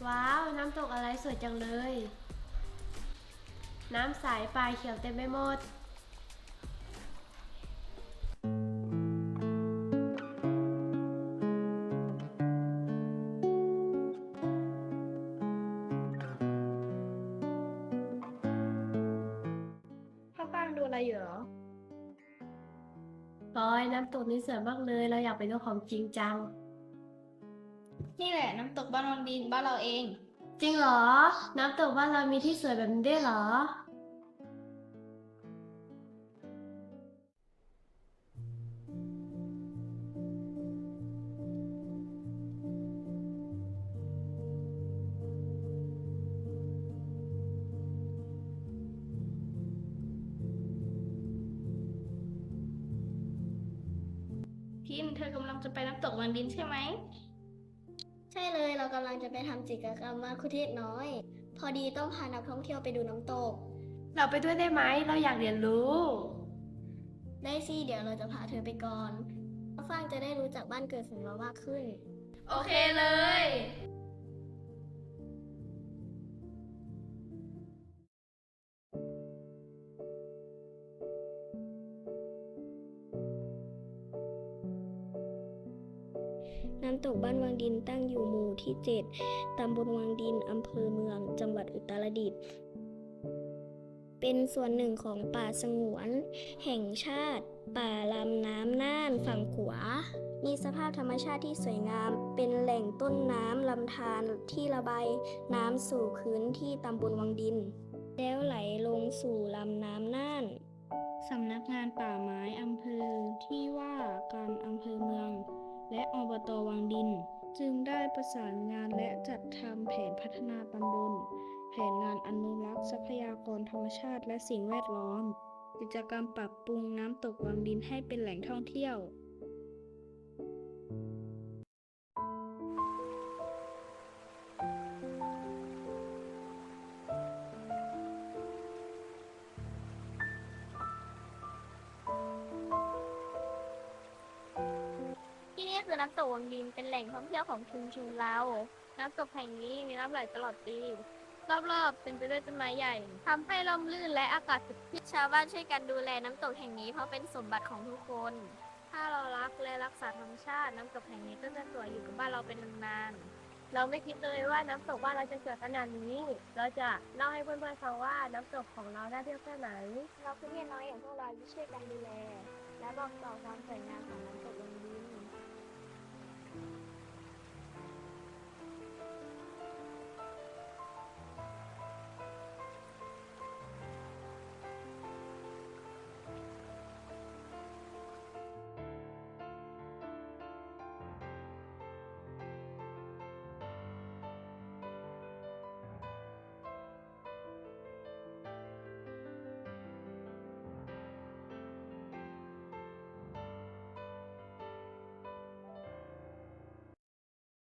ว้าวน้ำตกอะไรสวยจังเลย น้ำใสปลายเขียวเต็มไปหมดข้างๆดูอะไรอยู่เหรอปอยน้ำตกนี้สวยมากเลยเราอยากไปดูของจริงจังนี่แหละน้ำตกบ้านวังดินบ้านเราเองจริงเหรอน้ำตกบ้านเรามีที่สวยแบบนี้ด้วยเหรอพิมเธอกำลังจะไปน้ำตกวังดินใช่ไหมใช่เลยเรากำลังจะไปทำกิจกรรมวันคุเทศน้อยพอดีต้องพานักท่องเที่ยวไปดูน้ำตกเราไปด้วยได้ไหมเราอยากเรียนรู้ ได้สิเดี๋ยวเราจะพาเธอไปก่อนฟังจะได้รู้จักบ้านเกิดของเรามากขึ้น โอเคเลย น้ำตกบ้านวังดินตั้งอยู่หมู่ที่ 7ตำบลวังดินอำเภอเมืองจังหวัดอุตรดิตถ์เป็นส่วนหนึ่งของป่าสงวนแห่งชาติป่าลำน้ำน่านฝั่งขวามีสภาพธรรมชาติที่สวยงามเป็นแหล่งต้นน้ำลำธารที่ระบายน้ำสู่พื้นที่ตำบลวังดินแล้วไหลลงสู่ลำน้ำน่านสำนักงานป่าไม้อำเภอที่ว่าการอำเภอเมืองและอบตวังดินจึงได้ประสานงานและจัดทำแผนพัฒนาตำบลแผนงานอนุรักษ์ทรัพยากรธรรมชาติและสิ่งแวดล้อมกิจกรรมปรับปรุงน้ำตกวังดินให้เป็นแหล่งท่องเที่ยวที่นี่คือน้ำตกวังดินเป็นแหล่งท่องเที่ยวของชุมชนเราน้ำตกแห่งนี้มีน้ำไหลตลอดปีรอบๆเป็นไปด้วยต้นไม้ใหญ่ทำให้ร่มรื่นและอากาศสดชื่นชาวบ้านช่วยกันดูแลน้ำตกแห่งนี้เพราะเป็นสมบัติของทุกคนถ้าเรารักและรักษาธรรมชาติน้ำตกแห่งนี้ก็จะสวยอยู่กับบ้านเราเป็นนานๆเราไม่คิดเลยว่าน้ำตกบ้านเราจะสวยขนาดนี้เราจะเล่าให้เพื่อนๆฟังว่าน้ำตกของเราได้เที่ยวแค่ไหนเราเพื่อนน้อยอย่างพวกเราที่ช่วยกันดูแลและบอกต่อความสวยงามของน้ำตกวังดิน